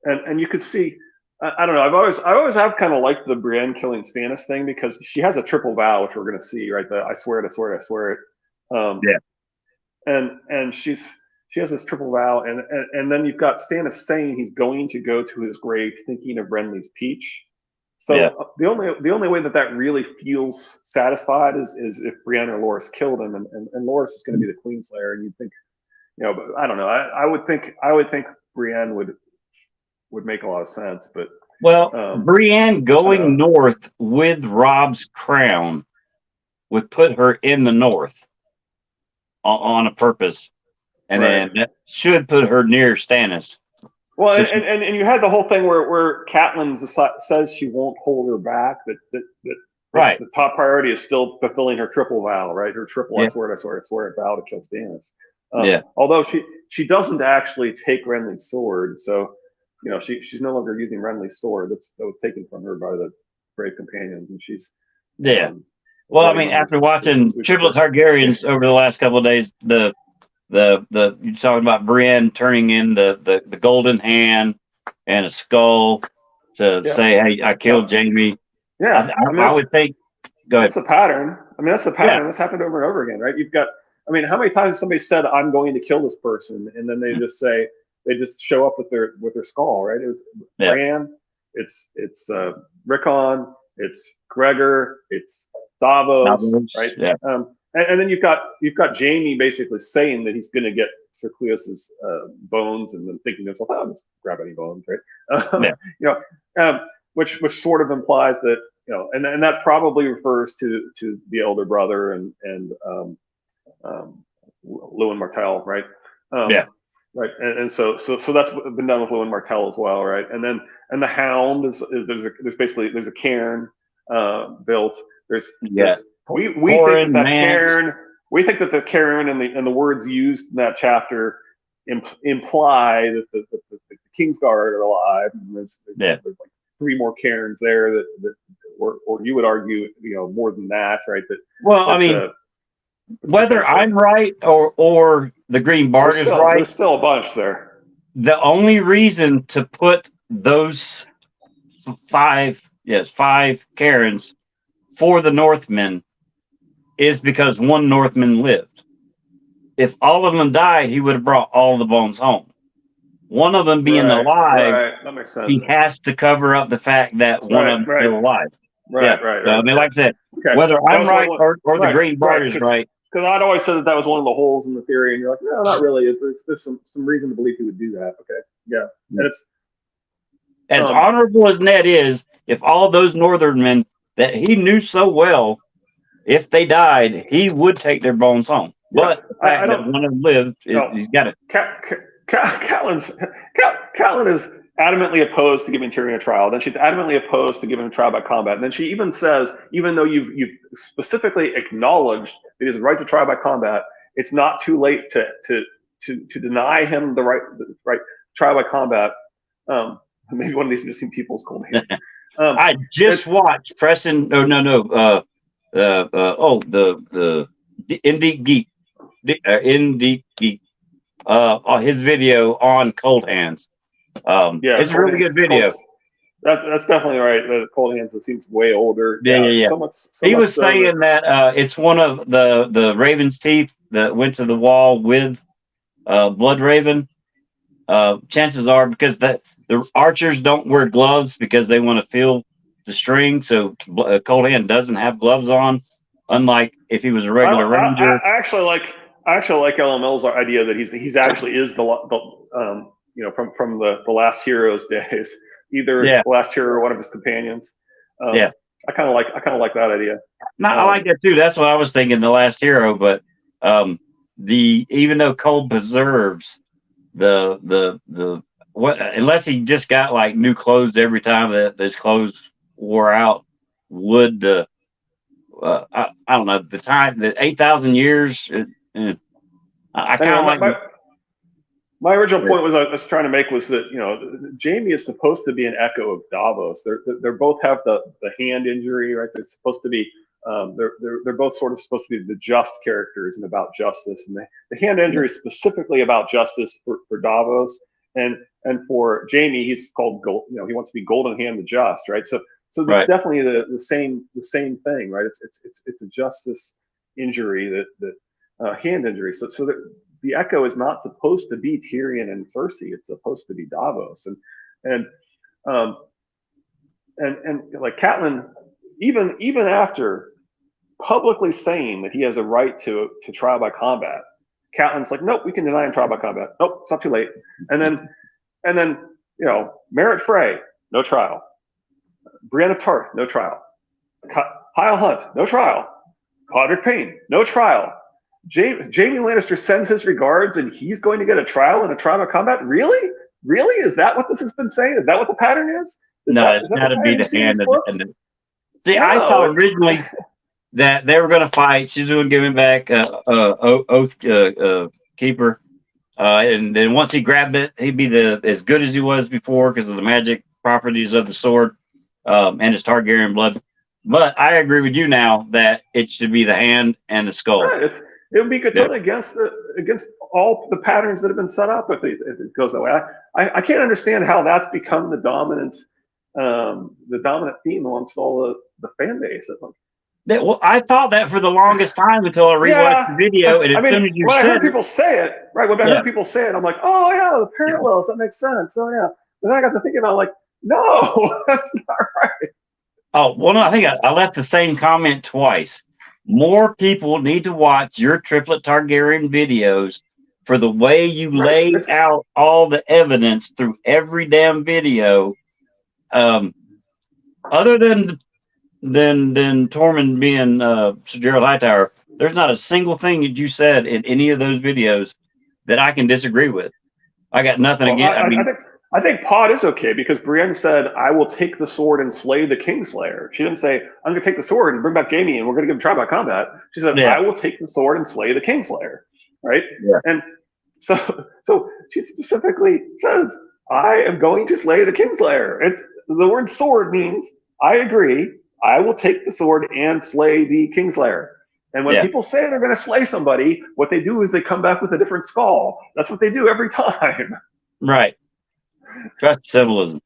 and you could see. I don't know. I always have kind of liked the Brienne killing Stannis thing because she has a triple vow, which we're going to see, right? The I swear it, I swear it, I swear it. Um, Yeah. and she has this triple vow, and then you've got Stannis saying he's going to go to his grave thinking of Renly's peach. Yeah. So the only way that that really feels satisfied is if Brienne or Loras killed him, and Loras is going to be the Queenslayer, and you think, but I don't know. I would think Brienne would make a lot of sense, but Well, um, Brienne going north with Rob's crown would put her in the north on a purpose, and right. then that should put her near Stannis. Well, So and you had the whole thing where Catelyn says she won't hold her back. That right. the top priority is still fulfilling her triple vow, right? Her triple I Yeah. swear it, I swear it, I swear it vow to kill Stannis. Yeah. Although she doesn't actually take Renly's sword, so she's no longer using Renly's sword. That was taken from her by the Brave Companions, and she's Yeah. Well, I mean, after watching Triplet Targaryens over the last couple of days, the you're talking about Brienne turning in the golden hand and a skull to say, "Hey, I killed Jaime." Yeah, I would think. Go ahead. That's the pattern. I mean, that's the pattern. Yeah. That's happened over and over again, right? You've got. I mean, how many times has somebody said, "I'm going to kill this person," and then they just show up with their skull, right? It was Bran, it's Rickon, it's Gregor, it's Davos, right? Yeah. And then you've got Jaime basically saying that he's going to get Sir Cleos's bones, and then thinking to himself, "Oh, I'll just grab any bones," right? Which sort of implies that and that probably refers to the elder brother and Lewin Martell, right? Right, and so that's been done with Lewin Martell as well, right? And the Hound is there's a cairn built. We think that cairn. We think that the cairn and the words used in that chapter imply that the Kingsguard are alive. And there's like 3 more cairns there that or you would argue more than that, right? I mean, whether I'm right or the Green Bard is right, there's still a bunch there. The only reason to put those 5 cairns for the Northmen is because one Northman lived. If all of them died, he would have brought all the bones home. One of them being alive, that makes sense. He has to cover up the fact that one of them is still alive. Right. So, I mean, like I said, whether I'm right or the Green Bard is right. Because I'd always said that was one of the holes in the theory, and you're like, no, not really. There's some reason to believe he would do that. Okay, yeah, and it's as honorable as Ned is. If all of those Northernmen that he knew so well, if they died, he would take their bones home. But the fact that one of them lived, he's got it. Catelyn is adamantly opposed to giving Tyrion a trial. Then she's adamantly opposed to giving him a trial by combat. And then she even says, even though you've specifically acknowledged that he has a right to trial by combat, it's not too late to deny him the right trial by combat. Maybe one of these missing people's cold hands. I just watched Preston. The Indie Geek, his video on cold hands. It's a really good video. That's definitely right. The cold hands, it seems way older. Yeah. He was saying that it's one of the Raven's teeth that went to the wall with Blood Raven. Chances are, because the archers don't wear gloves because they want to feel the string. So Cold Hand doesn't have gloves on, unlike if he was a regular ranger. I actually like LML's idea that he's actually is from the Last Hero's days, either the Last Hero or one of his companions. I kind of like that idea. No, I like that too. That's what I was thinking, the Last Hero. But even though Cold preserves unless he just got like new clothes every time that his clothes wore out, would I don't know, the time, the 8,000 years. I kind of like. My original point I was trying to make was that Jaime is supposed to be an echo of Davos. They're both have the hand injury, right? They're supposed to be they're both sort of supposed to be the just characters and about justice. And the hand injury is specifically about justice for Davos. and for Jamie, he's called gold. You know, he wants to be Golden Hand the Just, right? So there's Right. definitely the same thing, right? It's a justice injury that hand injury. So the Echo is not supposed to be Tyrion and Cersei. It's supposed to be Davos, and um, and like Catelyn, even after publicly saying that he has a right to trial by combat, Catelyn's like, nope, we can deny him trial by combat. Nope, it's not too late. And then you know, Merritt Frey, no trial. Brienne of Tarth, no trial. Kyle Hunt, no trial. Podrick Payne, no trial. Jamie Lannister sends his regards, and he's going to get a trial and a trial by combat. Really? Really? Is that what this has been saying? Is that what the pattern is? No, it's got to be the hand of the. See, No, I thought originally that they were going to fight. She's going to give him back Oath Keeper, and then once he grabbed it, he'd be as good as he was before because of the magic properties of the sword and his Targaryen blood. But I agree with you now that it should be the hand and the skull. Right. It would be Katana against all the patterns that have been set up if it goes that way. I can't understand how that's become the dominant theme amongst all the fan base. Well, I thought that for the longest time until I rewatched the video, and as soon as you when said I heard people say it, right? When I heard people say it, I'm like, oh yeah, the parallels, that makes sense. Oh yeah. But then I got to thinking, I'm like, no, that's not right. Oh, well, no, I think I left the same comment twice. More people need to watch your Triplet Targaryen videos for the way you lay out all the evidence through every damn video. Other than Tormund being Sir Gerald Hightower, there's not a single thing that you said in any of those videos that I can disagree with. I got nothing against. I think Pod is okay because Brienne said, I will take the sword and slay the Kingslayer. She didn't say, I'm going to take the sword and bring back Jamie and we're going to give him trial by combat. She said, I will take the sword and slay the Kingslayer. Right? Yeah. And so she specifically says, I am going to slay the Kingslayer. The word sword means, I agree, I will take the sword and slay the Kingslayer. And when people say they're going to slay somebody, what they do is they come back with a different skull. That's what they do every time. Right. Trust symbolism.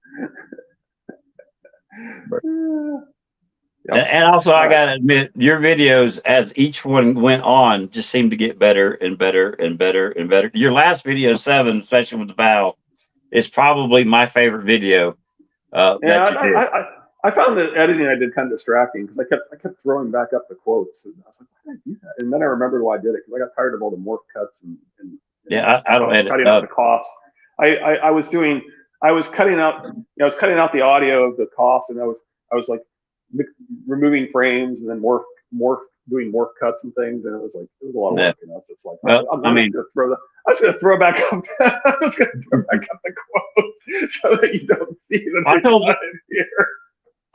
And also, I got to admit, your videos, as each one went on, just seemed to get better and better and better and better. Your last video, 7, especially with the vow, is probably my favorite video. I found the editing I did kind of distracting because I kept throwing back up the quotes, and I was like, why did I do that? And then I remembered why I did it because I got tired of all the morph cuts and I don't edit. Cutting out the coughs. I was cutting out the audio of the coughs, and I was like removing frames and then doing morph cuts and things, and it was a lot of work. You know, so it's like I was gonna throw back up. I was gonna throw back up the quotes so that you don't see that here.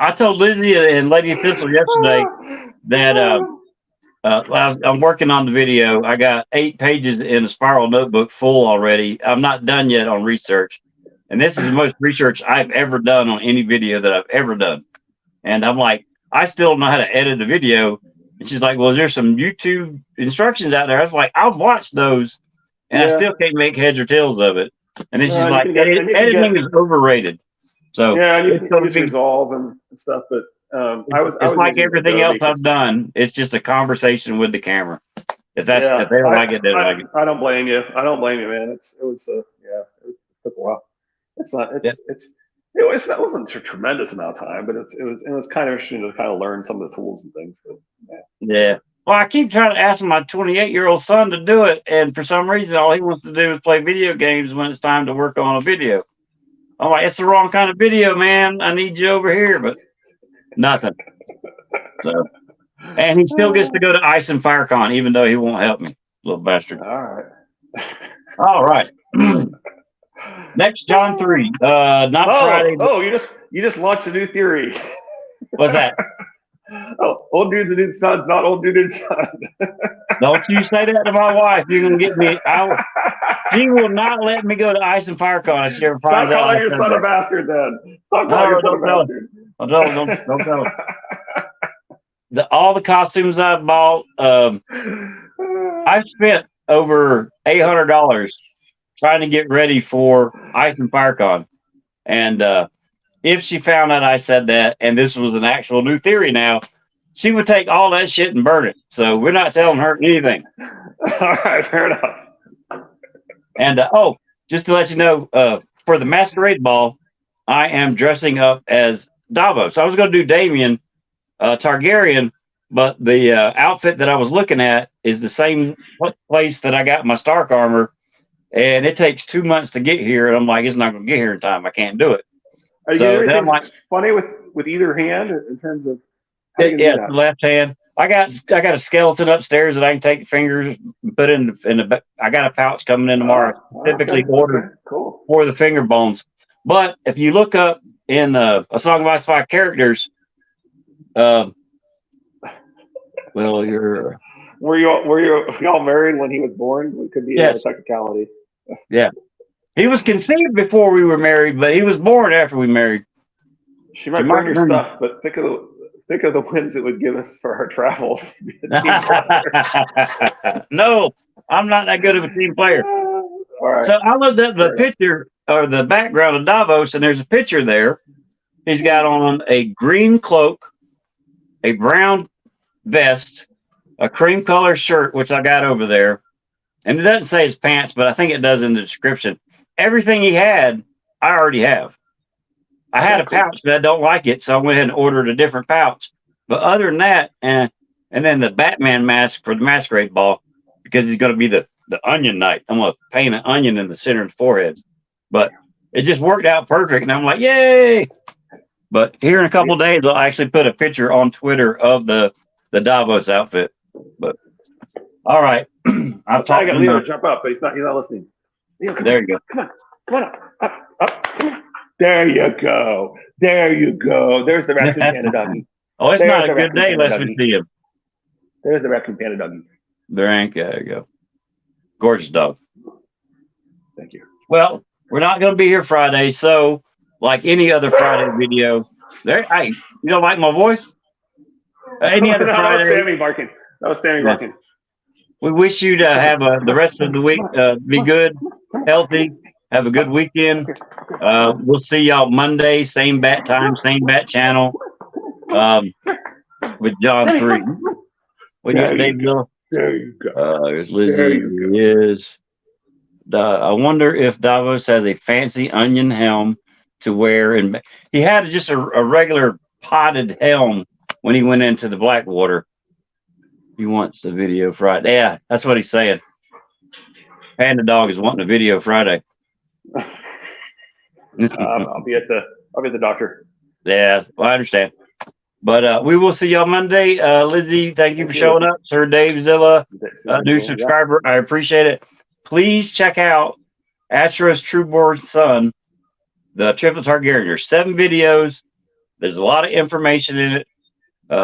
I told Lizzie and Lady Thistle yesterday that I'm working on the video. I got 8 pages in a spiral notebook full already. I'm not done yet on research. And this is the most research I've ever done on any video that I've ever done. And I'm like, I still don't know how to edit the video. And she's like, well, there's some YouTube instructions out there. I was like, I've watched those, and I still can't make heads or tails of it. And then she's like, editing is overrated. So yeah, you can use Resolve and stuff, but it's like everything else I've done. It's just a conversation with the camera. If they don't like it, they don't like it. I don't blame you. I don't blame you, man. It took a while. That wasn't a tremendous amount of time, but it was kind of interesting to kind of learn some of the tools and things. But, yeah. Well, I keep trying to ask my 28-year-old son to do it, and for some reason, all he wants to do is play video games when it's time to work on a video. I'm like, it's the wrong kind of video, man. I need you over here, but nothing. So, and he still gets to go to Ice and FireCon, even though he won't help me, little bastard. All right. Next, John 3. Friday. Oh, you just launched a new theory. What's that? Old dude's a dude's son, not old dude's son. Don't you say that to my wife. You're gonna get me. She will not let me go to Ice and FireCon if she ever finds out. Stop calling your son a bastard, then. Stop calling your son a bastard. Don't tell her. All the costumes I bought. I've spent over $800 trying to get ready for Ice and FireCon. And if she found out I said that, and this was an actual new theory now, she would take all that shit and burn it. So we're not telling her anything. All right, fair enough. And just to let you know, for the masquerade ball, I am dressing up as Davos. So I was going to do Damien Targaryen, but the outfit that I was looking at is the same place that I got my Stark armor, and it takes 2 months to get here. And I'm like, it's not going to get here in time. I can't do it. Are you So doing then I'm anything like, funny with either hand in terms of? yeah, it's the left hand. I got a skeleton upstairs that I can take the fingers and put in the. I got a pouch coming in tomorrow, specifically ordered cool. for the finger bones. But if you look up in A Song of Ice 5 characters, well, you're. Were y'all married when he was born? It could be a technicality. Yeah, he was conceived before we were married, but he was born after we married. She might bring your stuff, but think of the wins it would give us for our travels. No, I'm not that good of a team player. All right. So I looked at the picture or the background of Davos, and there's a picture there. He's got on a green cloak, a brown vest, a cream color shirt, which I got over there. And it doesn't say his pants, but I think it does in the description. Everything he had, I already have. I had a pouch, but I don't like it, so I went ahead and ordered a different pouch. But other than that, and then the Batman mask for the masquerade ball, because he's going to be the onion knight. I'm going to paint an onion in the center of the forehead. But it just worked out perfect, and I'm like, yay! But here in a couple of days, I'll actually put a picture on Twitter of the Davos outfit. But all right, I'm trying to get Leo to jump up, but he's not listening. Leo, there you go. Come on up. Come on. There you go. There's the raccoon panda doggy. Oh, it's not a good day unless we see him. There's the raccoon panda doggy. There you go. Gorgeous dog. Thank you. Well, we're not going to be here Friday, so like any other Friday video, hey, you don't like my voice? Any other Friday? That was Sammy barking. Barking. We wish you to have the rest of the week be good, healthy, have a good weekend. We'll see y'all Monday, same bat time, same bat channel, with John 3. What you got, Dave? There you go. There's Lizzie. I wonder if Davos has a fancy onion helm to wear. And he had just a regular potted helm when he went into the Blackwater. He wants a video Friday. Yeah, that's what he's saying. Panda Dog is wanting a video Friday. I'll be at the doctor. Yeah, well, I understand. But we will see y'all Monday. Lizzie, thank you for showing up. Sir Dave Zilla, new subscriber. I appreciate it. Please check out Astro's Trueborn Son, the Triplet Targaryen. There's 7 videos. There's a lot of information in it.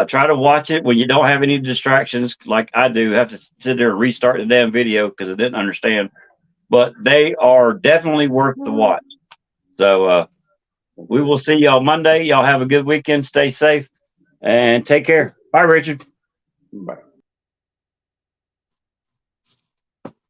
Try to watch it when you don't have any distractions like I do. Have to sit there and restart the damn video because I didn't understand. But they are definitely worth the watch. So we will see y'all Monday. Y'all have a good weekend. Stay safe and take care. Bye, Richard. Bye.